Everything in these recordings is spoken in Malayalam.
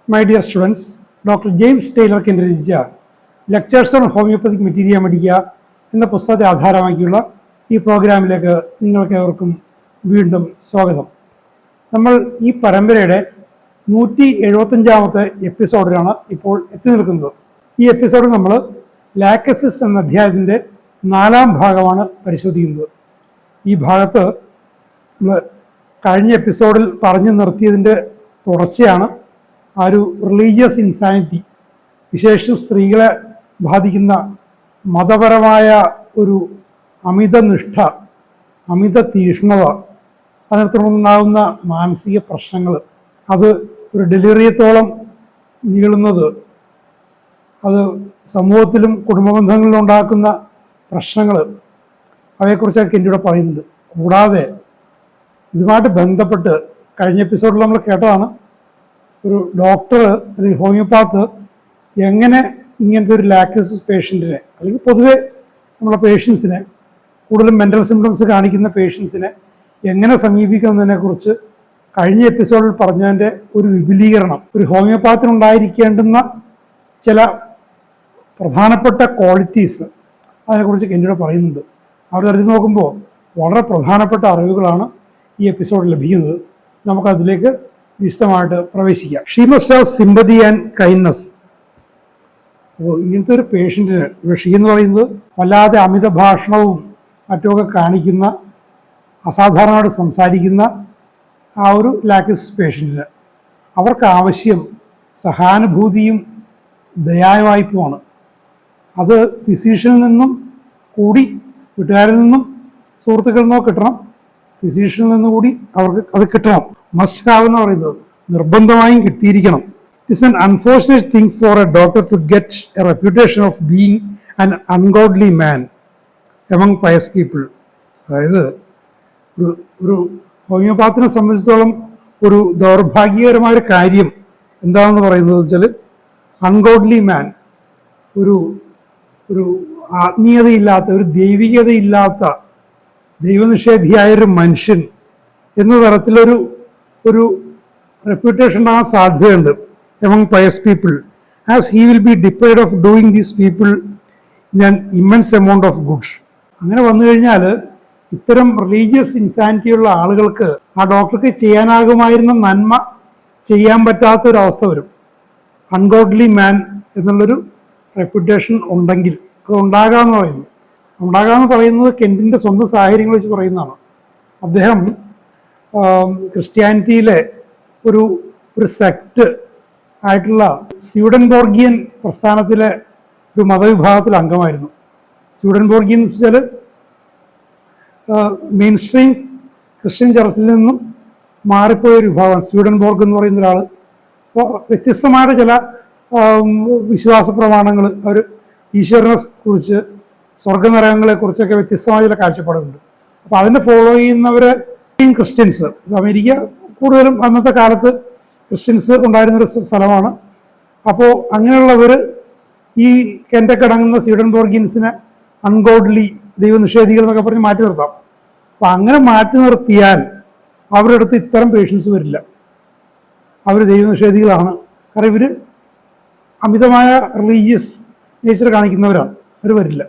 My dear students, doctor James Tyler Kent രചിച്ച lectures on homoeopathic materia medica എന്ന പുസ്തകത്തെ ആധാരമാക്കിയുള്ള ഈ പ്രോഗ്രാമിലേക്ക് നിങ്ങൾക്കേവർക്കും വീണ്ടും സ്വാഗതം. നമ്മൾ ഈ പരമ്പരയുടെ 175-ാമത്തെ എപ്പിസോഡിലാണ് ഇപ്പോൾ എത്തി നിൽക്കുന്നത്. ഈ എപ്പിസോഡിൽ നമ്മൾ ലാക്കസിസ് എന്ന അധ്യായത്തിൻ്റെ 4-ാം ഭാഗമാണ് പരിശോധിക്കുന്നത്. ഈ ഭാഗത്ത് നമ്മൾ കഴിഞ്ഞ എപ്പിസോഡിൽ പറഞ്ഞു നിർത്തിയതിൻ്റെ തുടർച്ചയാണ് ആ ഒരു റിലീജിയസ് ഇൻസാനിറ്റി, വിശേഷിച്ചും സ്ത്രീകളെ ബാധിക്കുന്ന മതപരമായ ഒരു അമിത നിഷ്ഠ, അമിത തീഷ്ണത, അതിനെ തുടർന്നുണ്ടാകുന്ന മാനസിക പ്രശ്നങ്ങൾ, അത് ഒരു ഡെലിറിയത്തോളം നീളുന്നത്, അത് സമൂഹത്തിലും കുടുംബ ബന്ധങ്ങളിലും ഉണ്ടാക്കുന്ന പ്രശ്നങ്ങൾ, അവയെക്കുറിച്ചൊക്കെ എൻ്റെ ഇവിടെ പറയുന്നുണ്ട്. കൂടാതെ ഇതുമായിട്ട് ബന്ധപ്പെട്ട് കഴിഞ്ഞ എപ്പിസോഡിൽ നമ്മൾ കേട്ടതാണ് ഒരു ഡോക്ടർ അല്ലെങ്കിൽ ഹോമിയോപാത്ത് എങ്ങനെ ഇങ്ങനത്തെ ഒരു ലാക്കസിസ് പേഷ്യൻറ്റിനെ അല്ലെങ്കിൽ പൊതുവെ നമ്മളെ പേഷ്യൻസിനെ, കൂടുതലും മെൻ്റൽ സിംറ്റംസ് കാണിക്കുന്ന പേഷ്യൻസിനെ എങ്ങനെ സമീപിക്കുന്നതിനെക്കുറിച്ച് കഴിഞ്ഞ എപ്പിസോഡിൽ പറഞ്ഞതിൻ്റെ ഒരു വിപുലീകരണം, ഒരു ഹോമിയോപാത്തിനുണ്ടായിരിക്കേണ്ടുന്ന ചില പ്രധാനപ്പെട്ട ക്വാളിറ്റീസ്, അതിനെക്കുറിച്ച് എന്നോട് പറയുന്നുണ്ട്. അവർ അറിഞ്ഞു നോക്കുമ്പോൾ വളരെ പ്രധാനപ്പെട്ട അറിവുകളാണ് ഈ എപ്പിസോഡിൽ ലഭിക്കുന്നത്. നമുക്കതിലേക്ക് വിശദമായിട്ട് പ്രവേശിക്കാം. She must have sympathy and kindness. അപ്പോൾ ഇങ്ങനത്തെ ഒരു പേഷ്യൻറ്റിന് ഷീ എന്ന് പറയുന്നത് വല്ലാതെ അമിത ഭാഷണവും മറ്റുമൊക്കെ കാണിക്കുന്ന, അസാധാരണമായിട്ട് സംസാരിക്കുന്ന ആ ഒരു ലാക്കസിസ് പേഷ്യൻറ്റിന് അവർക്ക് ആവശ്യം സഹാനുഭൂതിയും ദയാവായ്പുമാണ്. അത് ഫിസീഷ്യനിൽ നിന്നും കൂടി, വീട്ടുകാരിൽ നിന്നും സുഹൃത്തുക്കളിൽ നിന്നോ കിട്ടണം, ഫിസീഷ്യനിൽ നിന്നും കൂടി അവർക്ക് അത് കിട്ടണം. മസ്റ്റ് ഹാവ് എന്ന് പറയുന്നത് നിർബന്ധമായും കിട്ടിയിരിക്കണം. It's an unfortunate thing for a doctor to get a reputation of being an ungodly man among pious people. അതായത് ഒരു ഹോമിയോപാത്തിനെ സംബന്ധിച്ചിടത്തോളം ഒരു ദൗർഭാഗ്യകരമായ കാര്യം എന്താണെന്ന് പറയുന്നത് വെച്ചാൽ, അൺഗോഡ്ലി മാൻ, ഒരു ആത്മീയതയില്ലാത്ത, ഒരു ദൈവികതയില്ലാത്ത, ദൈവനിഷേധിയായൊരു മനുഷ്യൻ എന്ന തരത്തിലൊരു റെപ്യൂട്ടേഷൻ ആ സാധ്യതയുണ്ട് among pious people, as he will be deprived of doing these people in an immense amount of goods. അങ്ങനെ വന്നു കഴിഞ്ഞാൽ ഇത്തരം റിലീജിയസ് ഇൻസാനിറ്റിയുള്ള ആളുകൾക്ക് ആ ഡോക്ടർക്ക് ചെയ്യാനാകുമായിരുന്ന നന്മ ചെയ്യാൻ പറ്റാത്തൊരവസ്ഥ വരും. അൺഗോഡ്ലി മാൻ എന്നുള്ളൊരു റെപ്യൂട്ടേഷൻ ഉണ്ടെങ്കിൽ അത് ഉണ്ടാകാമെന്ന് പറയുന്നത് കെൻറ്റിൻ്റെ സ്വന്തം സാഹചര്യങ്ങൾ വെച്ച് പറയുന്നതാണ്. അദ്ദേഹം ക്രിസ്ത്യാനിറ്റിയിലെ ഒരു സെക്ട് ആയിട്ടുള്ള സ്യൂഡൻബോർഗിയൻ പ്രസ്ഥാനത്തിലെ ഒരു മതവിഭാഗത്തിൽ അംഗമായിരുന്നു. സ്യൂഡൻബോർഗിയൻ എന്ന് വെച്ചാൽ മെയിൻ സ്ട്രീം ക്രിസ്ത്യൻ ചർച്ചിൽ നിന്നും മാറിപ്പോയൊരു വിഭാഗമാണ് സ്യൂഡൻബോർഗ് എന്ന് പറയുന്ന ഒരാൾ. അപ്പോൾ വ്യത്യസ്തമായിട്ട് ചില വിശ്വാസ പ്രമാണങ്ങൾ, അവർ ഈശ്വരനെ കുറിച്ച്, സ്വർഗനരകങ്ങളെക്കുറിച്ചൊക്കെ വ്യത്യസ്തമായ ചില കാഴ്ചപ്പാടുകളുണ്ട്. അപ്പോൾ അതിനെ ഫോളോ ചെയ്യുന്നവരെ ക്രിസ്ത്യൻസ്, അമേരിക്ക കൂടുതലും അന്നത്തെ കാലത്ത് ക്രിസ്ത്യൻസ് ഉണ്ടായിരുന്നൊരു സ്ഥലമാണ്. അപ്പോൾ അങ്ങനെയുള്ളവർ ഈ കെൻറ്റൊക്കെ അടങ്ങുന്ന സ്വീഡൻബോർഗിയൻസിനെ അൺഗോഡ്ലി, ദൈവനിഷേധികൾ എന്നൊക്കെ പറഞ്ഞ് മാറ്റി നിർത്താം. അപ്പോൾ അങ്ങനെ മാറ്റി നിർത്തിയാൽ അവരുടെ അടുത്ത് ഇത്തരം പേഷ്യൻസ് വരില്ല. അവർ ദൈവനിഷേധികളാണ്. കാരണം ഇവർ അമിതമായ റിലീജിയസ് നേച്ചർ കാണിക്കുന്നവരാണ്, അവർ വരില്ല.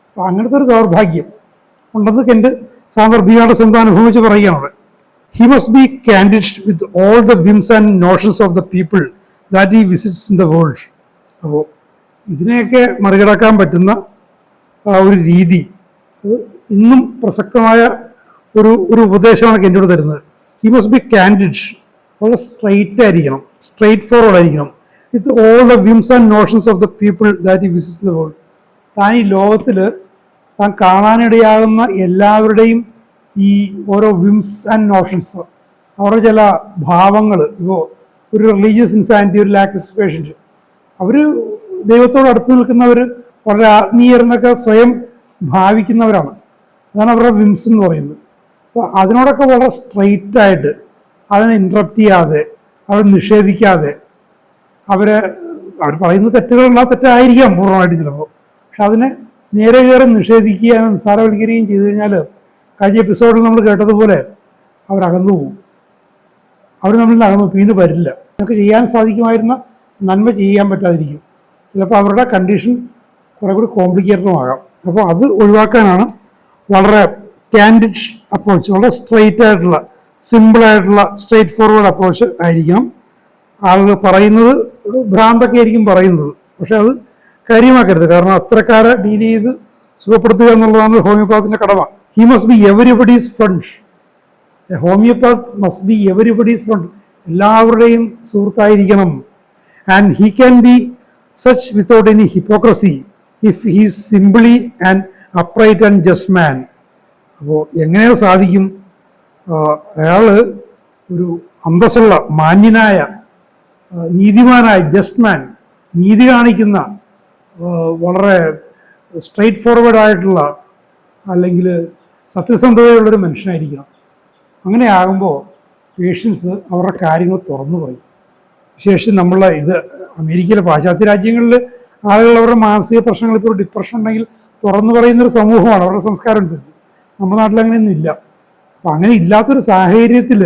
അപ്പോൾ അങ്ങനത്തെ ഒരു ദൗർഭാഗ്യം ഉണ്ടെന്ന് കെൻറ്റ് സാന്ദർഭികമായിട്ട് സ്വന്തം അനുഭവം വെച്ച് പറയുകയാണ്. He must be candid with all the whims and notions of the people that he visits in the world. അപ്പോൾ ഇതിനെയൊക്കെ മറികടക്കാൻ പറ്റുന്ന ഒരു രീതി, അത് ഇന്നും പ്രസക്തമായ ഒരു ഉപദേശമാണ് കെൻറ്റോട് തരുന്നത്. ഹി മസ്റ്റ് ബി കാൻഡിഡ്, വളരെ സ്ട്രെയിറ്റ് ആയിരിക്കണം, സ്ട്രെയിറ്റ് ഫോർവേഡ് ആയിരിക്കണം. With all the whims and notions of the people that he visits in the world. താൻ ഈ ലോകത്തിൽ താൻ കാണാനിടയാകുന്ന എല്ലാവരുടെയും ഈ ഓരോ വിംസ് ആൻഡ് നോഷൻസ്, അവരുടെ ചില ഭാവങ്ങൾ, ഇപ്പോൾ ഒരു റിലീജിയസ് ഇൻസാനിറ്റി, ഒരു ലാക്കസിസ് പേഷ്യൻറ്റ്, അവർ ദൈവത്തോട് അടുത്ത് നിൽക്കുന്നവർ, വളരെ ആത്മീയരെന്നൊക്കെ സ്വയം ഭാവിക്കുന്നവരാണ്. അതാണ് അവരുടെ വിംസ് എന്ന് പറയുന്നത്. അപ്പോൾ അതിനോടൊക്കെ വളരെ സ്ട്രെയിറ്റായിട്ട്, അതിനെ ഇൻട്രപ്റ്റ് ചെയ്യാതെ, അവരെ നിഷേധിക്കാതെ, അവർ പറയുന്ന തെറ്റുകളെല്ലാം തെറ്റായിരിക്കാം പൂർണ്ണമായിട്ട് ചിലപ്പോൾ, പക്ഷെ അതിനെ നേരെ കയറി നിഷേധിക്കുകയും നിസ്സാരവൽക്കരിക്കുകയും ചെയ്തു കഴിഞ്ഞാൽ കഴിഞ്ഞ എപ്പിസോഡിൽ നമ്മൾ കേട്ടതുപോലെ അവരകന്നു പോകും. അവർ നമ്മളിൽ നിന്ന് അകന്നു, വീണ്ടും വരില്ല. നിങ്ങൾക്ക് ചെയ്യാൻ സാധിക്കുമായിരുന്ന നന്മ ചെയ്യാൻ പറ്റാതിരിക്കും. ചിലപ്പോൾ അവരുടെ കണ്ടീഷൻ കുറെ കൂടി കോംപ്ലിക്കേറ്റഡുമാകാം. അപ്പോൾ അത് ഒഴിവാക്കാനാണ് വളരെ കാൻഡിഡ് അപ്രോച്ച്, വളരെ സ്ട്രെയിറ്റ് ആയിട്ടുള്ള, സിമ്പിളായിട്ടുള്ള, സ്ട്രെയിറ്റ് ഫോർവേഡ് അപ്രോച്ച് ആയിരിക്കണം. ആളുകൾ പറയുന്നത് ഭ്രാന്തൊക്കെ ആയിരിക്കും പറയുന്നത്, പക്ഷെ അത് കാര്യമാക്കരുത്. കാരണം അത്രക്കാരെ ഡീൽ ചെയ്ത് സുഖപ്പെടുത്തുക എന്നുള്ളതാണ് ഹോമിയോപാത്തിൻ്റെ കടമ. He must be everybody's friend. A homoeopath must be everybody's friend. എല്ലാവരുടെയും സുഹൃത്തായിരിക്കണം. And he can be such without any hypocrisy if he's simply and upright and just man. അപ്പോൾ എങ്ങനെ സാധിക്കും? അയാൾ ഒരു അന്തസ്സുള്ള, മാന്യനായ, നീതിമാനായ, ജസ്റ്റ് മാൻ, നീതി കാണിക്കുന്ന, വളരെ സ്ട്രെയിറ്റ് ഫോർവേഡ് ആയിട്ടുള്ള, അല്ലെങ്കിൽ സത്യസന്ധതയുള്ളൊരു മനുഷ്യനായിരിക്കണം. അങ്ങനെ ആകുമ്പോൾ പേഷ്യൻസ് അവരുടെ കാര്യങ്ങൾ തുറന്നു പറയും. വിശേഷിച്ച് ഇത് അമേരിക്കയിലെ പാശ്ചാത്യ രാജ്യങ്ങളിൽ ആളുകൾ അവരുടെ മാനസിക പ്രശ്നങ്ങൾ, ഇപ്പോൾ ഡിപ്രഷൻ ഉണ്ടെങ്കിൽ തുറന്നു പറയുന്നൊരു സമൂഹമാണ് അവരുടെ സംസ്കാരം അനുസരിച്ച്. നമ്മുടെ നാട്ടിൽ അങ്ങനെയൊന്നും ഇല്ല. അപ്പം അങ്ങനെ ഇല്ലാത്തൊരു സാഹചര്യത്തിൽ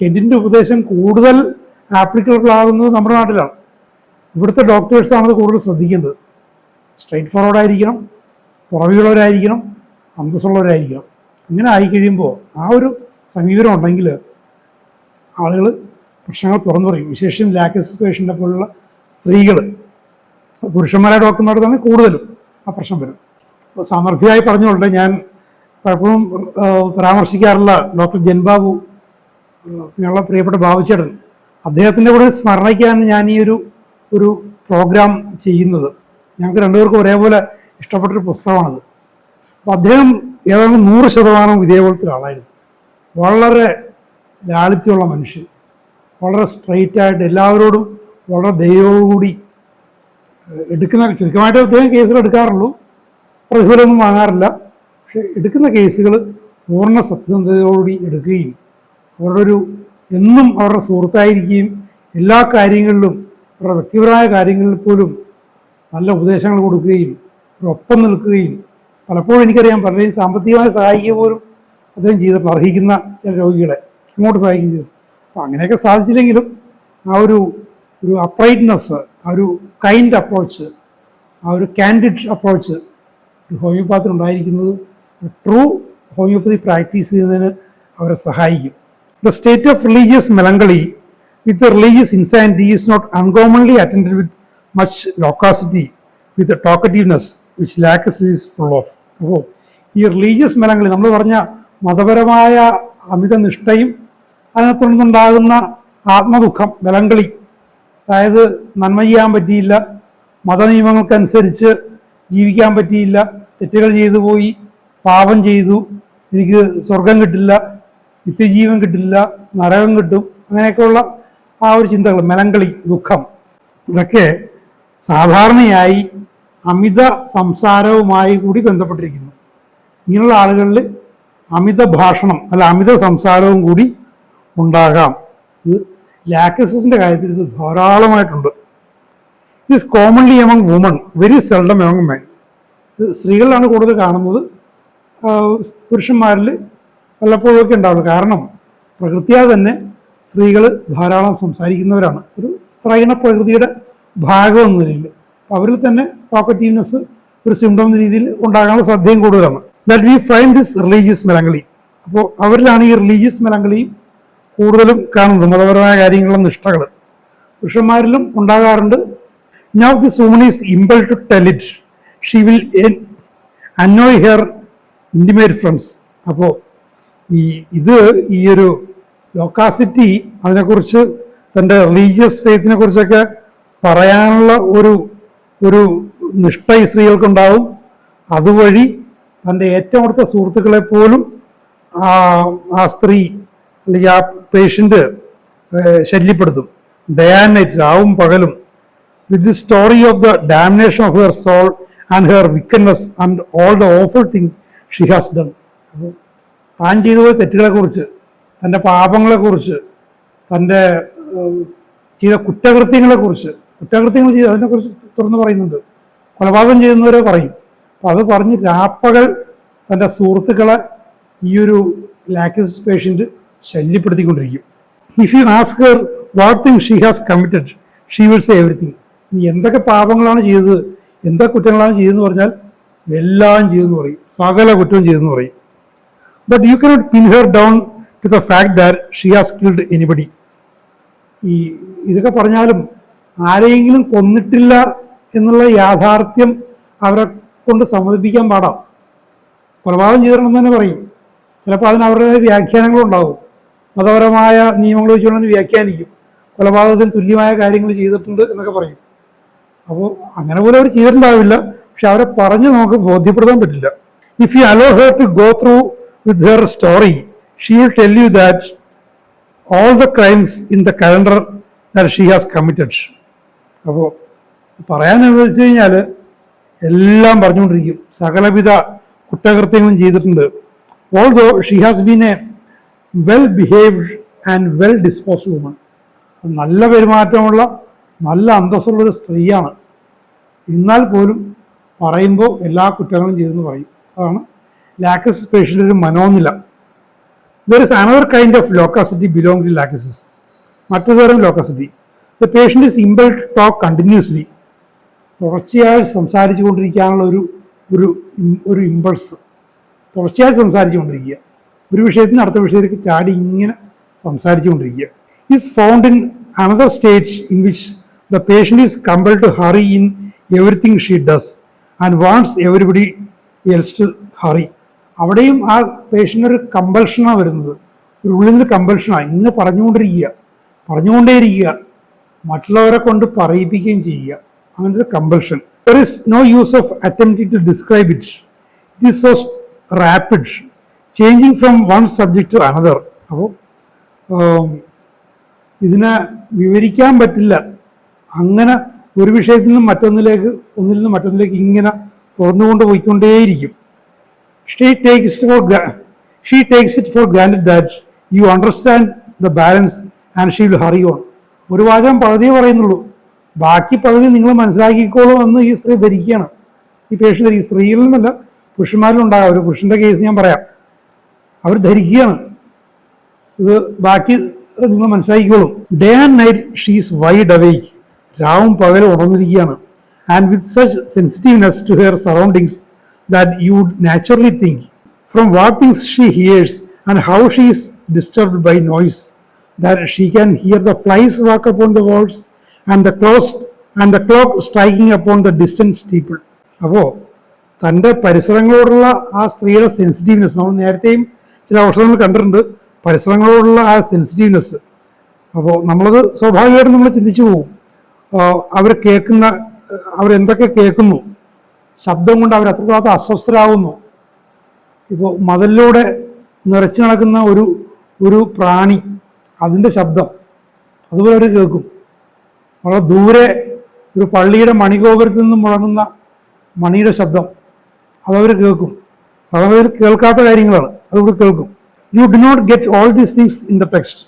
കെന്റിൻ്റെ ഉപദേശം കൂടുതൽ ആപ്ലിക്കബിൾ ആകുന്നത് നമ്മുടെ നാട്ടിലാണ്. ഇവിടുത്തെ ഡോക്ടേഴ്സാണ് അത് കൂടുതൽ ശ്രദ്ധിക്കേണ്ടത്. സ്ട്രെയിറ്റ് ഫോർവേഡ് ആയിരിക്കണം, തുറവിയുള്ളവരായിരിക്കണം, അന്തസ്സുള്ളവരായിരിക്കണം. അങ്ങനെ ആയിക്കഴിയുമ്പോൾ ആ ഒരു സമീപനം ഉണ്ടെങ്കിൽ ആളുകൾ പ്രശ്നങ്ങൾ തുറന്നു പറയും. വിശേഷം ലാക്ടോസിസ് പേഷ്യൻ്റെ പോലുള്ള സ്ത്രീകൾ, പുരുഷന്മാരായ ഡോക്ടർമാരുടെ തന്നെ കൂടുതലും ആ പ്രശ്നം വരും. സാന്ദർഭികമായി പറഞ്ഞുകൊണ്ട് ഞാൻ പലപ്പോഴും പരാമർശിക്കാറുള്ള ഡോക്ടർ ജൻബാബു, ഞങ്ങളുടെ പ്രിയപ്പെട്ട ബാബുച്ചേട്ടൻ, അദ്ദേഹത്തിൻ്റെ കൂടെ സ്മരണയ്ക്കാണ് ഞാൻ ഈ ഒരു പ്രോഗ്രാം ചെയ്യുന്നത്. ഞങ്ങൾക്ക് രണ്ടുപേർക്കും ഒരേപോലെ ഇഷ്ടപ്പെട്ടൊരു പുസ്തകമാണത്. അപ്പോൾ അദ്ദേഹം ഏതാണ്ട് 100% ഇതേപോലത്തെ ഒരാളായിരുന്നു. വളരെ ലാളിത്യമുള്ള മനുഷ്യൻ, വളരെ സ്ട്രെയിറ്റായിട്ട് എല്ലാവരോടും വളരെ ദയോടുകൂടി എടുക്കുന്ന, ചുരുക്കമായിട്ട് അദ്ദേഹം കേസുകൾ എടുക്കാറുള്ളൂ, പ്രതിഫലമൊന്നും വാങ്ങാറില്ല. പക്ഷെ എടുക്കുന്ന കേസുകൾ പൂർണ്ണ സത്യസന്ധതയോടുകൂടി എടുക്കുകയും അവരുടെ എന്നും അവരുടെ സുഹൃത്തായിരിക്കുകയും എല്ലാ കാര്യങ്ങളിലും അവരുടെ വ്യക്തിപരമായ കാര്യങ്ങളിൽ പോലും നല്ല ഉപദേശങ്ങൾ കൊടുക്കുകയും ഒപ്പം നിൽക്കുകയും, പലപ്പോഴും എനിക്കറിയാം പലരെയും സാമ്പത്തികമായി സഹായിക്കുക പോലും അദ്ദേഹം ചെയ്തിട്ടുണ്ട്. അർഹിക്കുന്ന ചില രോഗികളെ അങ്ങോട്ട് സഹായിക്കുകയും ചെയ്തു. അപ്പം അങ്ങനെയൊക്കെ സാധിച്ചില്ലെങ്കിലും ആ ഒരു അപ്രൈറ്റ്നെസ്, ആ ഒരു കൈൻഡ് അപ്രോച്ച്, ആ ഒരു കാൻഡിഡ് അപ്രോച്ച് ഹോമിയോപാത്തിൽ ഉണ്ടായിരിക്കുന്നത് ട്രൂ ഹോമിയോപ്പതി പ്രാക്ടീസ് ചെയ്യുന്നതിന് അവരെ സഹായിക്കും. The state of religious melancholy with the religious insanity is not uncommonly attended with much loquacity, with the talkativeness which Laches is full of. അപ്പോൾ ഈ റിലീജിയസ് മെലങ്കളി, നമ്മൾ പറഞ്ഞ മതപരമായ അമിത നിഷ്ഠയും അതിനകത്തുനിന്നുണ്ടാകുന്ന ആത്മദുഃഖം, മെലങ്കളി, അതായത് നന്മ ചെയ്യാൻ പറ്റിയില്ല, മതനിയമങ്ങൾക്കനുസരിച്ച് ജീവിക്കാൻ പറ്റിയില്ല, തെറ്റുകൾ ചെയ്തു പോയി, പാപം ചെയ്തു, എനിക്ക് സ്വർഗം കിട്ടില്ല, നിത്യജീവൻ കിട്ടില്ല, നരകം കിട്ടും, അങ്ങനെയൊക്കെയുള്ള ആ ഒരു ചിന്തകൾ, മെലങ്കളി, ദുഃഖം, ഇതൊക്കെ സാധാരണയായി അമിത സംസാരവുമായി കൂടി ബന്ധപ്പെട്ടിരിക്കുന്നു. ഇങ്ങനെയുള്ള ആളുകളിൽ അമിത ഭാഷണം അല്ല അമിത സംസാരവും കൂടി ഉണ്ടാകാം. ഇത് ലാക്ടോസിസിൻ്റെ കാര്യത്തിൽ ഇത് ധാരാളമായിട്ടുണ്ട്. It is commonly among women, very seldom among men. ഇത് സ്ത്രീകളിലാണ് കൂടുതൽ കാണുന്നത്, പുരുഷന്മാരിൽ വല്ലപ്പോഴൊക്കെ ഉണ്ടാവുള്ളൂ. കാരണം പ്രകൃതിയാ തന്നെ സ്ത്രീകൾ ധാരാളം സംസാരിക്കുന്നവരാണ്, ഒരു സ്ത്രൈണ പ്രകൃതിയുടെ ഭാഗം എന്ന നിലയിൽ. അപ്പോൾ അവരിൽ തന്നെ ടോക്കറ്റീവ്നെസ് ഒരു സിംറ്റം എന്ന രീതിയിൽ ഉണ്ടാകാനുള്ള സാധ്യതയും കൂടുതലാണ്. That we find this religious melancholy. അപ്പോൾ അവരിലാണ് ഈ റിലീജിയസ് മെലങ്കളി കൂടുതലും കാണുന്നത്, മതപരമായ കാര്യങ്ങളും നിഷ്ഠകൾ. പുരുഷന്മാരിലും ഉണ്ടാകാറുണ്ട്. Now this woman is impelled to tell it, she will annoy her intimate friends. അപ്പോൾ ഈ ഒരു ലോക്കാസിറ്റി, അതിനെക്കുറിച്ച് തൻ്റെ റിലീജിയസ് ഫെയ്ത്തിനെ കുറിച്ചൊക്കെ പറയാനുള്ള ഒരു നിഷ്ഠ ഈ സ്ത്രീകൾക്കുണ്ടാവും. അതുവഴി തൻ്റെ ഏറ്റവും അടുത്ത സുഹൃത്തുക്കളെ പോലും ആ സ്ത്രീ അല്ലെങ്കിൽ ആ പേഷ്യൻ്റ് ശല്യപ്പെടുത്തും. ഡേ ആൻഡ് നൈറ്റ്, രാവും പകലും. With the story of the domination of her soul and her wickedness and all the awful things she has done. അപ്പോൾ താൻ ചെയ്തു പോയ തെറ്റുകളെക്കുറിച്ച്, തൻ്റെ പാപങ്ങളെക്കുറിച്ച്, തൻ്റെ ചെയ്ത കുറ്റകൃത്യങ്ങളെക്കുറിച്ച് ചെയ്ത് അതിനെക്കുറിച്ച് തുറന്ന് പറയുന്നുണ്ട്. കൊലപാതകം ചെയ്യുന്നവരെ പറയും. അപ്പം അത് പറഞ്ഞ് രാപ്പകൽ തൻ്റെ സുഹൃത്തുക്കളെ ഈ ഒരു ലാക്ടോസിസ് പേഷ്യൻ്റ് ശല്യപ്പെടുത്തിക്കൊണ്ടിരിക്കും. If you ask her what thing she has committed she will say everything. ഇനി എന്തൊക്കെ പാപങ്ങളാണ് ചെയ്തത്, എന്തൊക്കെ കുറ്റങ്ങളാണ് ചെയ്തതെന്ന് പറഞ്ഞാൽ എല്ലാം ചെയ്തെന്ന് പറയും, സകല കുറ്റവും ചെയ്തെന്ന് പറയും. But you cannot pin her down to the fact that she has killed anybody. ഇതൊക്കെ പറഞ്ഞാലും ആരെയെങ്കിലും കൊന്നിട്ടില്ല എന്നുള്ള യാഥാർത്ഥ്യം അവരെ കൊണ്ട് സമ്മതിപ്പിക്കാൻ പാടാം. കൊലപാതകം ചെയ്തിട്ടുണ്ടെന്ന് തന്നെ പറയും. ചിലപ്പോൾ അതിന് അവരുടേതായ വ്യാഖ്യാനങ്ങളുണ്ടാവും. മതപരമായ നിയമങ്ങൾ വെച്ചുകൊണ്ടെന്ന് വ്യാഖ്യാനിക്കും. കൊലപാതകത്തിന് തുല്യമായ കാര്യങ്ങൾ ചെയ്തിട്ടുണ്ട് എന്നൊക്കെ പറയും. അപ്പോൾ അങ്ങനെ പോലും അവർ ചെയ്തിട്ടുണ്ടാവില്ല. പക്ഷെ അവരെ പറഞ്ഞ് നമുക്ക് ബോധ്യപ്പെടുത്താൻ പറ്റില്ല. If you allow her to go through with her story she will tell you that all the crimes in the calendar that she has committed. അപ്പോൾ പറയാൻ അനുവദിച്ചു കഴിഞ്ഞാൽ എല്ലാം പറഞ്ഞുകൊണ്ടിരിക്കും, സകലവിധ കുറ്റകൃത്യങ്ങളും ചെയ്തിട്ടുണ്ട്. Although she has been A well behaved and well disposed woman. നല്ല പെരുമാറ്റമുള്ള നല്ല അന്തസ്സുള്ളൊരു സ്ത്രീയാണ്. എന്നാൽ പോലും പറയുമ്പോൾ എല്ലാ കുറ്റങ്ങളും ചെയ്തെന്ന് പറയും. അതാണ് ലാക്കസിസ് പേഷ്യൻ്റെ ഒരു മനോനില. There is another kind of loquacity belonging to lachesis. മറ്റൊരു തരം ലോക്കസിറ്റി. The patient is impelled to talk continuously. തുടർച്ചയായി സംസാരിച്ചു കൊണ്ടിരിക്കാനുള്ള ഒരു ഇമ്പൾസ്. തുടർച്ചയായി സംസാരിച്ചു കൊണ്ടിരിക്കുക, ഒരു വിഷയത്തിൽ നിന്ന് അടുത്ത വിഷയത്തിലേക്ക് ചാടി ഇങ്ങനെ സംസാരിച്ചു കൊണ്ടിരിക്കുക. Is found in another stage in which the patient is compelled to hurry in everything she does and wants everybody else to hurry. അവിടെയും ആ പേഷ്യൻ്റ് ഒരു കമ്പൽഷനാണ് വരുന്നത്, ഒരു ഉള്ളിൽ നിന്ന് കമ്പൽഷനാണ്. ഇങ്ങനെ പറഞ്ഞുകൊണ്ടേയിരിക്കുക, മറ്റുള്ളവരെ കൊണ്ട് പറയിപ്പിക്കുകയും ചെയ്യുക. അങ്ങനത്തെ ഒരു compulsion. There is no use of attempting to describe it. It is so rapid, changing from one subject to another. അപ്പോൾ ഇതിനെ വിവരിക്കാൻ പറ്റില്ല. അങ്ങനെ ഒരു വിഷയത്തിൽ നിന്നും ഒന്നിൽ നിന്ന് മറ്റൊന്നിലേക്ക് ഇങ്ങനെ തുറന്നുകൊണ്ട് പോയിക്കൊണ്ടേയിരിക്കും. She takes it for granted that you understand the balance and she will hurry on. ഒരു വാചകം പകുതിയേ പറയുന്നുള്ളൂ, ബാക്കി പകുതി നിങ്ങൾ മനസ്സിലാക്കിക്കോളൂ എന്ന് ഈ സ്ത്രീ ധരിക്കുകയാണ്. ഈ പേഷ്യൻ്റ് ഈ സ്ത്രീയിൽ നിന്നല്ല പുരുഷന്മാരിലുണ്ടാകാം. ഒരു പുരുഷന്റെ കേസ് ഞാൻ പറയാം. അവർ ധരിക്കുകയാണ് ഇത് ബാക്കി നിങ്ങൾ മനസ്സിലാക്കിക്കോളും. Day and night she is wide awake. രാവും പകലും ഉണർന്നിരിക്കുകയാണ്. And with such sensitiveness to her surroundings that you would naturally think from what things she hears and how she is disturbed by noise that she can hear the flies walk upon the walls and the clock striking upon the distant steeple. അപ്പോൾ തൻ്റെ പരിസരങ്ങളോടുള്ള ആ സ്ത്രീയുടെ സെൻസിറ്റീവ്നെസ് നമ്മൾ നേരത്തെയും ചില അവസരങ്ങൾ കണ്ടിട്ടുണ്ട്. പരിസരങ്ങളോടുള്ള ആ സെൻസിറ്റീവ്നെസ്, അപ്പോൾ നമ്മളത് സ്വാഭാവികമായിട്ടും നമ്മൾ ചിന്തിച്ചു പോകും. അവരെന്തൊക്കെ കേൾക്കുന്നു, ശബ്ദം കൊണ്ട് അവർ അത്രത്തോളം അസ്വസ്ഥരാകുന്നു. ഇപ്പോൾ മതിലിലൂടെ നിറച്ചു നടക്കുന്ന ഒരു പ്രാണി, അതിൻ്റെ ശബ്ദം അതുപോലെ അവർ കേൾക്കും. വളരെ ദൂരെ ഒരു പള്ളിയുടെ മണിഗോപുരത്തിൽ നിന്നും മുഴങ്ങുന്ന മണിയുടെ ശബ്ദം അതവർ കേൾക്കും. സാധാരണ കേൾക്കാത്ത കാര്യങ്ങളാണ്, അതുകൂടി കേൾക്കും. You do not get all these things in the text.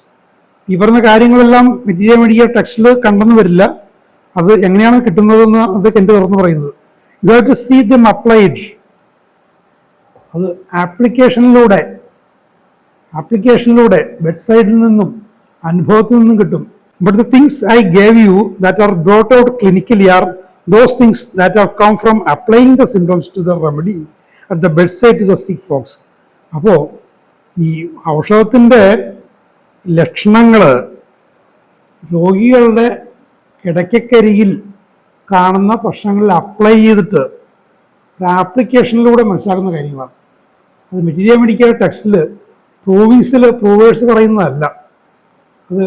ഈ പറഞ്ഞ കാര്യങ്ങളെല്ലാം മെറ്റീരിയൽ മീഡിയ ടെക്സ്റ്റിൽ കണ്ടെന്ന് വരില്ല. അത് എങ്ങനെയാണ് കിട്ടുന്നതെന്ന് അതൊക്കെ എൻ്റെ തുറന്ന് പറയുന്നത്. You have to see them applied. അത് ആപ്ലിക്കേഷനിലൂടെ വെബ്സൈറ്റിൽ നിന്നും അനുഭവത്തിൽ നിന്നും കിട്ടും. But the things I gave you that are brought out clinically are those things that have come from applying the symptoms to the remedy at the bedside to the sick folks. അപ്പോൾ ഈ ഔഷധത്തിൻ്റെ ലക്ഷണങ്ങൾ രോഗികളുടെ കിടക്കക്കരികിൽ കാണുന്ന പ്രശ്നങ്ങളിൽ അപ്ലൈ ചെയ്തിട്ട് ഒരു ആപ്ലിക്കേഷനിലൂടെ മനസ്സിലാക്കുന്ന കാര്യങ്ങളാണ്. അത് മെറ്റീരിയൽ മെഡിക്കൽ ടെക്സ്റ്റിൽ പ്രൂവേഴ്സ് പറയുന്നതല്ല, അത്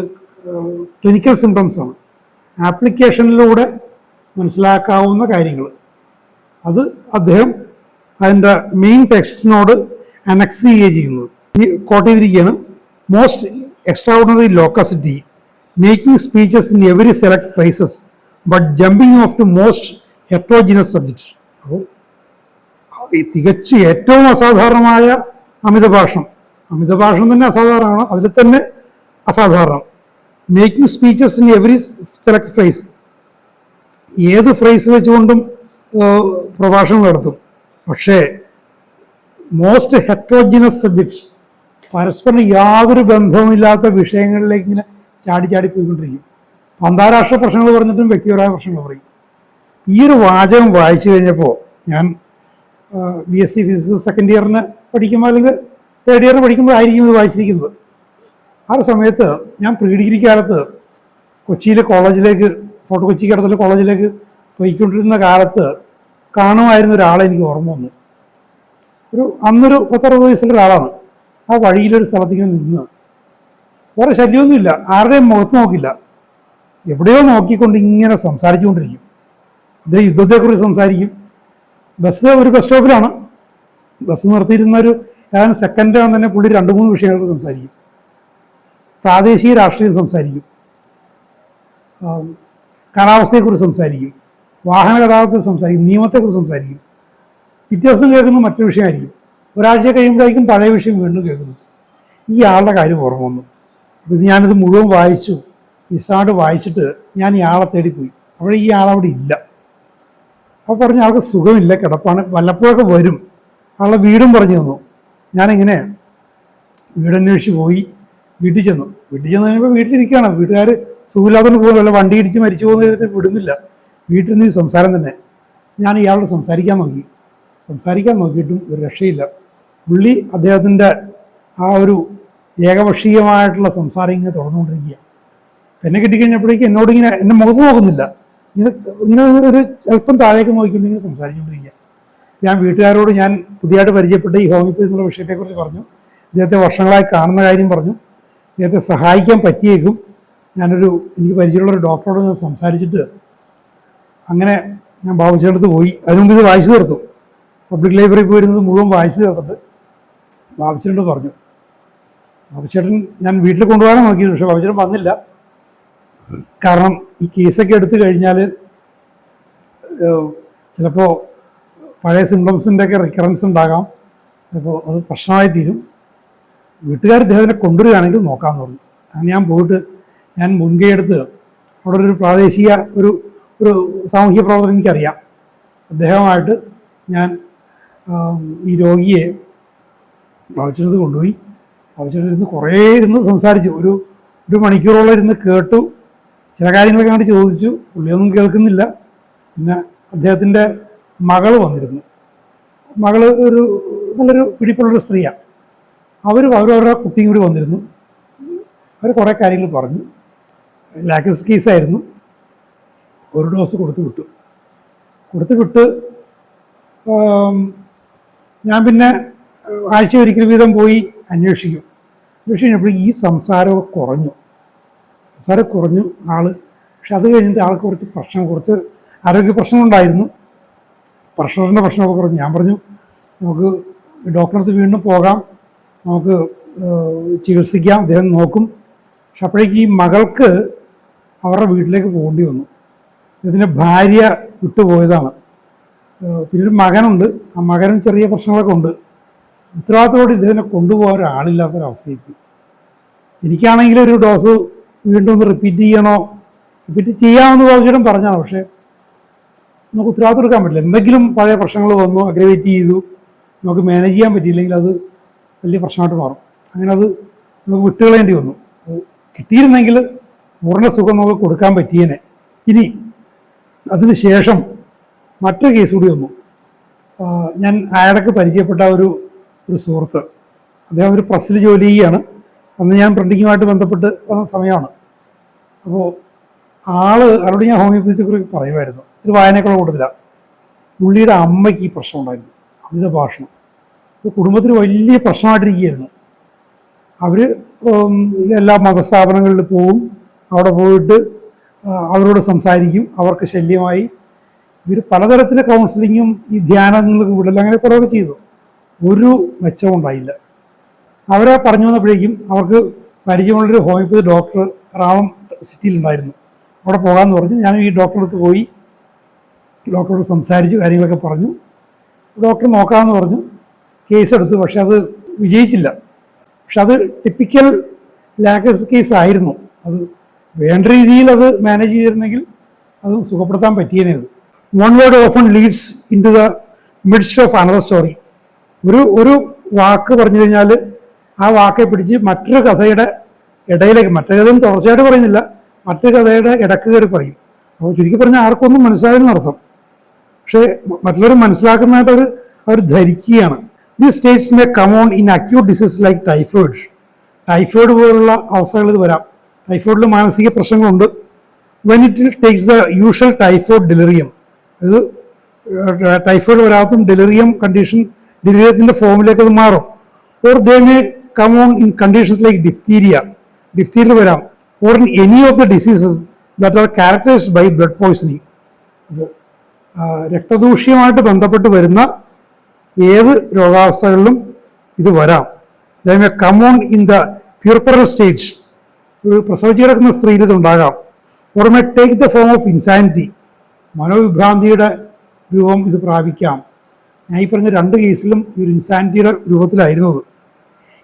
ക്ലിനിക്കൽ സിംറ്റംസാണ്. ആപ്ലിക്കേഷനിലൂടെ മനസ്സിലാക്കാവുന്ന കാര്യങ്ങൾ അത് അദ്ദേഹം അതിൻ്റെ മെയിൻ ടെക്സ്റ്റിനോട് അനക്സ് ചെയ്യുന്നത്. കോട്ട് ചെയ്തിരിക്കുകയാണ്. Most extraordinary loquacity, making speeches in every select phrases but jumping off to most heterogeneous subject. അപ്പോൾ തികച്ചും ഏറ്റവും അസാധാരണമായ അമിതഭാഷണം തന്നെ അസാധാരണമാണ്, അതിൽ തന്നെ അസാധാരണം. Making speeches in every select phrase, ഏത് ഫ്രേസ് വെച്ചുകൊണ്ടും പ്രഭാഷണം നടത്തും. പക്ഷേ മോസ്റ്റ് ഹെട്രോജിനസ് സബ്ജക്ട്സ്, പരസ്പരം യാതൊരു ബന്ധവുമില്ലാത്ത വിഷയങ്ങളിലേക്ക് ഇങ്ങനെ ചാടി ചാടി പോയിക്കൊണ്ടിരിക്കും. അന്താരാഷ്ട്ര പ്രശ്നങ്ങൾ പറഞ്ഞിട്ടും വ്യക്തിപരമായ പ്രശ്നങ്ങൾ പറയും. ഈ ഒരു വാചകം വായിച്ചു കഴിഞ്ഞപ്പോൾ ഞാൻ BSc ഫിസിക്സ് സെക്കൻഡ് ഇയറിന് പഠിക്കുമ്പോൾ അല്ലെങ്കിൽ തേർഡ് ഇയറിന് പഠിക്കുമ്പോഴായിരിക്കും ഇത് വായിച്ചിരിക്കുന്നത്. ആ ഒരു സമയത്ത് ഞാൻ പ്രീ ഡിഗ്രി കാലത്ത് കൊച്ചിയിലെ കോളേജിലേക്ക്, ഫോർട്ട് കൊച്ചിക്ക് അടുത്തുള്ള കോളേജിലേക്ക് പോയിക്കൊണ്ടിരുന്ന കാലത്ത് കാണുമായിരുന്ന ഒരാളെ എനിക്ക് ഓർമ്മ വന്നു. അന്നൊരു 10-60 വയസ്സുള്ള ഒരാളാണ്. ആ വഴിയിലൊരു സ്ഥലത്തിങ്ങനെ നിന്ന് വേറെ ശല്യമൊന്നുമില്ല, ആരുടെയും മുഖത്ത് നോക്കില്ല, എവിടെയോ നോക്കിക്കൊണ്ട് ഇങ്ങനെ സംസാരിച്ചുകൊണ്ടിരിക്കും. അദ്ദേഹം യുദ്ധത്തെക്കുറിച്ച് സംസാരിക്കും. ബസ് സ്റ്റോപ്പിലാണ്. ബസ് നിർത്തിയിരുന്ന ഒരു ഏതാനും സെക്കൻഡാണ് തന്നെ പുള്ളി 2-3 വിഷയങ്ങൾക്ക് സംസാരിക്കും. പ്രാദേശിക രാഷ്ട്രീയം സംസാരിക്കും, കാലാവസ്ഥയെക്കുറിച്ച് സംസാരിക്കും, വാഹന ഗതാഗതത്തെ സംസാരിക്കും, നിയമത്തെക്കുറിച്ച് സംസാരിക്കും. പിറ്റേ ദിവസം കേൾക്കുന്ന മറ്റൊരു വിഷയമായിരിക്കും. ഒരാഴ്ച കഴിയുമ്പോഴേക്കും പഴയ വിഷയം വീണ്ടും കേൾക്കുന്നു. ഈ ആളുടെ കാര്യം ഓർമ്മ വന്നു. അപ്പോൾ ഞാനിത് മുഴുവൻ വായിച്ചു. വിശദമായിട്ട് വായിച്ചിട്ട് ഞാൻ ഈ ആളെ തേടിപ്പോയി. അവിടെ ഈ ആളവിടെ ഇല്ല. അപ്പോൾ പറഞ്ഞ ആൾക്ക് സുഖമില്ല, കിടപ്പാണ്, വല്ലപ്പോഴൊക്കെ വരും. ആളുടെ വീടും പറഞ്ഞു തന്നു. ഞാനിങ്ങനെ വീടന്വേഷിച്ച് പോയി. വീട്ടിൽ ചെന്നു കഴിഞ്ഞപ്പോൾ വീട്ടിലിരിക്കുകയാണ്. വീട്ടുകാർ സുഖമില്ലാത്തതുകൊണ്ട് പോകുന്നില്ല, വണ്ടി ഇടിച്ച് മരിച്ചു പോകുന്ന ചെയ്തിട്ട് വിടുന്നില്ല. വീട്ടിൽ നിന്ന് സംസാരം തന്നെ. ഞാൻ ഇയാളോട് സംസാരിക്കാൻ നോക്കിയിട്ടും ഒരു രക്ഷയില്ല. പുള്ളി അദ്ദേഹത്തിൻ്റെ ആ ഒരു ഏകപക്ഷീയമായിട്ടുള്ള സംസാരം ഇങ്ങനെ തുടർന്നുകൊണ്ടിരിക്കുക. എന്നെ കിട്ടിക്കഴിഞ്ഞപ്പോഴേക്കും എന്നോടിങ്ങനെ എൻ്റെ മുഖത്ത് നോക്കുന്നില്ല, ഇങ്ങനെ ഒരു അല്പം താഴേക്ക് നോക്കിക്കൊണ്ട് ഇങ്ങനെ സംസാരിച്ചുകൊണ്ടിരിക്കുക. ഞാൻ വീട്ടുകാരോട് ഞാൻ പുതിയതായിട്ട് പരിചയപ്പെട്ട ഈ ഹോമിയോപ്പതി എന്നുള്ള വിഷയത്തെക്കുറിച്ച് പറഞ്ഞു. ഇദ്ദേഹത്തെ വർഷങ്ങളായി കാണുന്ന കാര്യം പറഞ്ഞു. ഇദ്ദേഹത്തെ സഹായിക്കാൻ പറ്റിയേക്കും. എനിക്ക് പരിചയമുള്ളൊരു ഡോക്ടറോട് ഞാൻ സംസാരിച്ചിട്ട് അങ്ങനെ ഞാൻ ബാബുച്ചേട്ടടുത്ത് പോയി. അതിനുമുമ്പ് ഇത് വായിച്ചു തീർത്തു. പബ്ലിക് ലൈബ്രറി പോയിരുന്നത് മുഴുവൻ വായിച്ചു തീർത്തിട്ട് ബാബുച്ചേട്ടൻ പറഞ്ഞു. ബാബുച്ചേട്ടൻ ഞാൻ വീട്ടിൽ കൊണ്ടുപോകാൻ നോക്കിയത്, പക്ഷേ ബാബുച്ചേട്ടൻ വന്നില്ല. കാരണം ഈ കേസൊക്കെ എടുത്തു കഴിഞ്ഞാൽ ചിലപ്പോൾ പഴയ സിംറ്റംസിൻ്റെയൊക്കെ റിക്കറൻസ് ഉണ്ടാകാം. അപ്പോൾ അത് പ്രശ്നമായി തീരും. വീട്ടുകാർ ഇദ്ദേഹത്തിനെ കൊണ്ടുവരികയാണെങ്കിൽ നോക്കാമെന്ന് പറഞ്ഞു. അങ്ങനെ ഞാൻ പോയിട്ട് ഞാൻ മുൻകൈ എടുത്ത് അവിടെ ഒരു പ്രാദേശിക ഒരു സാമൂഹ്യ പ്രവർത്തനം എനിക്കറിയാം. അദ്ദേഹമായിട്ട് ഞാൻ ഈ രോഗിയെ ബാബുച്ചേട്ടൻ കൊണ്ടുപോയി. ബാബുച്ചേട്ടൻ കുറേ ഇരുന്ന് സംസാരിച്ചു. ഒരു മണിക്കൂറോളം ഇരുന്ന് കേട്ടു. ചില കാര്യങ്ങളൊക്കെ അങ്ങോട്ട് ചോദിച്ചു. പുള്ളിയൊന്നും കേൾക്കുന്നില്ല. പിന്നെ അദ്ദേഹത്തിൻ്റെ മകൾ വന്നിരുന്നു. മകള് നല്ലൊരു പിടിപ്പുള്ളൊരു സ്ത്രീയാണ്. അവരവരുടെ കുട്ടിയും കൂടി വന്നിരുന്നു. അവർ കുറേ കാര്യങ്ങൾ പറഞ്ഞു. ലാക്ടോസ് കേസായിരുന്നു. ഒരു ഡോസ് കൊടുത്തു വിട്ട് ഞാൻ പിന്നെ ആഴ്ച ഒരിക്കൽ വീതം പോയി അന്വേഷിക്കും. ഈ സംസാരമൊക്കെ കുറഞ്ഞു ആള്. പക്ഷെ അത് കഴിഞ്ഞിട്ട് ആൾക്ക് കുറച്ച് ആരോഗ്യ പ്രശ്നങ്ങളുണ്ടായിരുന്നു. പ്രഷറിൻ്റെ പ്രശ്നമൊക്കെ പറഞ്ഞു. ഞാൻ പറഞ്ഞു നമുക്ക് ഡോക്ടറെ അടുത്ത് വീണ്ടും പോകാം, നമുക്ക് ചികിത്സിക്കാം, അദ്ദേഹം നോക്കും. പക്ഷെ അപ്പോഴേക്ക് ഈ മകൾക്ക് അവരുടെ വീട്ടിലേക്ക് പോകേണ്ടി വന്നു. ഇതിൻ്റെ ഭാര്യ വിട്ടുപോയതാണ്. പിന്നെ ഒരു മകനുണ്ട്. ആ മകനും ചെറിയ പ്രശ്നങ്ങളൊക്കെ ഉണ്ട്. ഉത്തരവാദിത്തത്തോടെ ഇദ്ദേഹത്തിനെ കൊണ്ടുപോകാൻ ഒരാളില്ലാത്തൊരവസ്ഥയ്ക്ക്. എനിക്കാണെങ്കിൽ ഒരു ഡോസ് വീണ്ടും ഒന്ന് റിപ്പീറ്റ് ചെയ്യാമെന്ന് ബാബുച്ചേട്ടൻ പറഞ്ഞാണ്. പക്ഷേ നമുക്ക് ഉത്തരവാദിത്തം എടുക്കാൻ പറ്റില്ല. എന്തെങ്കിലും പഴയ പ്രശ്നങ്ങൾ വന്നു, അഗ്രവേറ്റ് ചെയ്തു, നമുക്ക് മാനേജ് ചെയ്യാൻ പറ്റിയില്ലെങ്കിൽ അത് വലിയ പ്രശ്നമായിട്ട് മാറും. അങ്ങനെ അത് നമുക്ക് വിട്ടുകളയേണ്ടി വന്നു. അത് കിട്ടിയിരുന്നെങ്കിൽ പൂർണ്ണ സുഖം നമുക്ക് കൊടുക്കാൻ പറ്റിയേനെ. ഇനി അതിന് ശേഷം മറ്റൊരു കേസ് കൂടി വന്നു. ഞാൻ അയാൾക്ക് പരിചയപ്പെട്ട ഒരു സുഹൃത്ത്, അദ്ദേഹം ഒരു പ്രസ്സിൽ ജോലി ചെയ്യുകയാണ്. അന്ന് ഞാൻ പ്രിൻറ്റിങ്ങുമായിട്ട് ബന്ധപ്പെട്ട് വന്ന സമയമാണ്. അപ്പോൾ അവരോട് ഞാൻ ഹോമിയോപ്പതിയെക്കുറിച്ച് പറയുമായിരുന്നു. ഇത് വായനക്കുള്ള കൂട്ടത്തിലാണ്. പുള്ളിയുടെ അമ്മയ്ക്ക് ഈ പ്രശ്നം ഉണ്ടായിരുന്നു, അമിത ഭാഷണം. ഇത് കുടുംബത്തിന് വലിയ പ്രശ്നമായിട്ടിരിക്കുകയായിരുന്നു. അവർ എല്ലാ മതസ്ഥാപനങ്ങളിൽ പോവും, അവിടെ പോയിട്ട് അവരോട് സംസാരിക്കും, അവർക്ക് ശല്യമായി. ഇവർ പലതരത്തിലെ കൗൺസിലിങ്ങും ഈ ധ്യാനങ്ങൾക്ക് വിടലും അങ്ങനെ കുറേയൊക്കെ ചെയ്തു. ഒരു മെച്ചവും ഉണ്ടായില്ല. അവരെ പറഞ്ഞു വന്നപ്പോഴേക്കും അവർക്ക് പരിചയമുള്ളൊരു ഹോമിയോപ്പതി ഡോക്ടർ റാവം സിറ്റിയിലുണ്ടായിരുന്നു. അവിടെ പോകാമെന്ന് പറഞ്ഞു. ഞാൻ ഈ ഡോക്ടറെ അടുത്ത് പോയി ഡോക്ടറോട് സംസാരിച്ചു, കാര്യങ്ങളൊക്കെ പറഞ്ഞു. ഡോക്ടർ നോക്കാമെന്ന് പറഞ്ഞു. കേസെടുത്തു. പക്ഷെ അത് വിജയിച്ചില്ല. പക്ഷെ അത് ടിപ്പിക്കൽ ലാക്ടോസ് കേസായിരുന്നു. അത് വേണ്ട രീതിയിൽ അത് മാനേജ് ചെയ്തിരുന്നെങ്കിൽ അത് സുഖപ്പെടുത്താൻ പറ്റിയേനത്. One word often leads into the midst of another story. ഒരു വാക്ക് പറഞ്ഞു കഴിഞ്ഞാൽ ആ വാക്കെ പിടിച്ച് മറ്റൊരു കഥയുടെ ഇടയിലേക്ക്, മറ്റൊരു കഥയും തുടർച്ചയായിട്ട് പറയുന്നില്ല, മറ്റൊരു കഥയുടെ ഇടക്ക് കയറി പറയും. അപ്പോൾ ചുരുക്കി പറഞ്ഞാൽ ആർക്കൊന്നും മനസ്സിലായെന്ന് അർത്ഥം. പക്ഷേ മറ്റുള്ളവർ മനസ്സിലാക്കുന്നതായിട്ട് അവർ ധരിക്കുകയാണ്. These states may come on in acute disease like typhoid. Typhoid പോലുള്ള അവസ്ഥകൾ ഇത് വരാം. ടൈഫോയിഡിൽ മാനസിക പ്രശ്നങ്ങളുണ്ട്. When it takes the usual typhoid delirium, ഇത് ടൈഫോയിഡ് വരാത്തും ഡെലിറിയം കണ്ടീഷൻ, ഡെലിറിയത്തിൻ്റെ ഫോമിലേക്ക് അത് മാറും. Or they may come on in conditions like diphtheria വരാം. Or in any of the diseases that are characterised by blood poisoning. അപ്പോൾ രക്തദൂഷ്യമായിട്ട് ബന്ധപ്പെട്ട് വരുന്ന ഏത് രോഗാവസ്ഥകളിലും ഇത് വരാം. They may come on in the puerperal stage, ഒരു പ്രസവിച്ച് കിടക്കുന്ന സ്ത്രീയിൽ ഇത് ഉണ്ടാകാം. Or may take the form of insanity, മനോവിഭ്രാന്തിയുടെ രൂപം ഇത് പ്രാപിക്കാം. ഞാൻ ഈ പറഞ്ഞ 2 കേസിലും ഈ ഒരു ഇൻസാനിറ്റിയുടെ രൂപത്തിലായിരുന്നത്.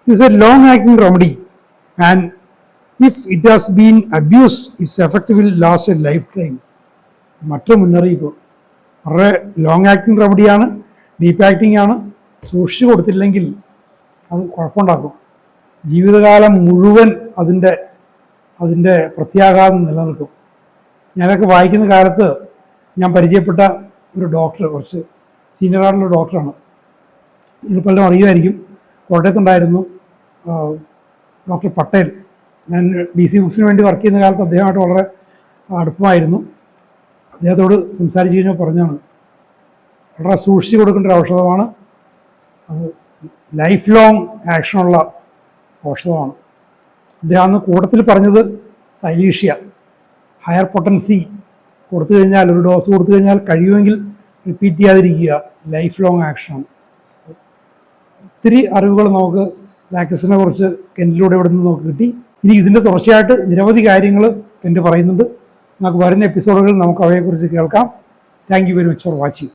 It's a long acting remedy and if it has been abused its effect will last a lifetime. മറ്റൊരു മുന്നറിയിപ്പ്, വളരെ ലോങ് ആക്ടിങ് റെമഡിയാണ്, ഡീപ്പ് ആക്ടിങ് ആണ്. സൂക്ഷിച്ചു കൊടുത്തില്ലെങ്കിൽ അത് കുഴപ്പമുണ്ടാക്കും. ജീവിതകാലം മുഴുവൻ അതിൻ്റെ പ്രത്യാഘാതം നിലനിൽക്കും. ഞാനൊക്കെ വായിക്കുന്ന കാലത്ത് ഞാൻ പരിചയപ്പെട്ട ഒരു ഡോക്ടർ, കുറച്ച് സീനിയറായിട്ടുള്ള ഡോക്ടറാണ്, ഇതിൽ പലരും അറിയുമായിരിക്കും. കോട്ടയത്തുണ്ടായിരുന്നു, ഡോക്ടർ പട്ടേൽ. ഞാൻ DC ബുക്സിന് വേണ്ടി വർക്ക് ചെയ്യുന്ന കാലത്ത് അദ്ദേഹമായിട്ട് വളരെ അടുപ്പമായിരുന്നു. അദ്ദേഹത്തോട് സംസാരിച്ച് കഴിഞ്ഞാൽ പറഞ്ഞാണ്, വളരെ സൂക്ഷിച്ച് കൊടുക്കേണ്ട ഒരു ഔഷധമാണ്, അത് ലൈഫ് ലോങ് ആക്ഷനുള്ള ഔഷധമാണ്. അദ്ദേഹം അന്ന് കൂട്ടത്തിൽ പറഞ്ഞത് സൈലീഷ്യ, ഹയർ പൊട്ടൻസി കൊടുത്തു കഴിഞ്ഞാൽ, ഒരു ഡോസ് കൊടുത്തു കഴിഞ്ഞാൽ കഴിയുമെങ്കിൽ റിപ്പീറ്റ് ചെയ്യാതിരിക്കുക, ലൈഫ് ലോങ് ആക്ഷനാണ്. ഒത്തിരി അറിവുകൾ നമുക്ക് ലാക്ടസിനെ കുറിച്ച് കെൻറ്റിലൂടെ ഇവിടെ നിന്ന് നമുക്ക് കിട്ടി. ഇനി ഇതിൻ്റെ തുടർച്ചയായിട്ട് നിരവധി കാര്യങ്ങൾ കെൻറ്റ് പറയുന്നുണ്ട്. നമുക്ക് വരുന്ന എപ്പിസോഡുകളിൽ നമുക്ക് അവയെക്കുറിച്ച് കേൾക്കാം. Thank you very much for watching.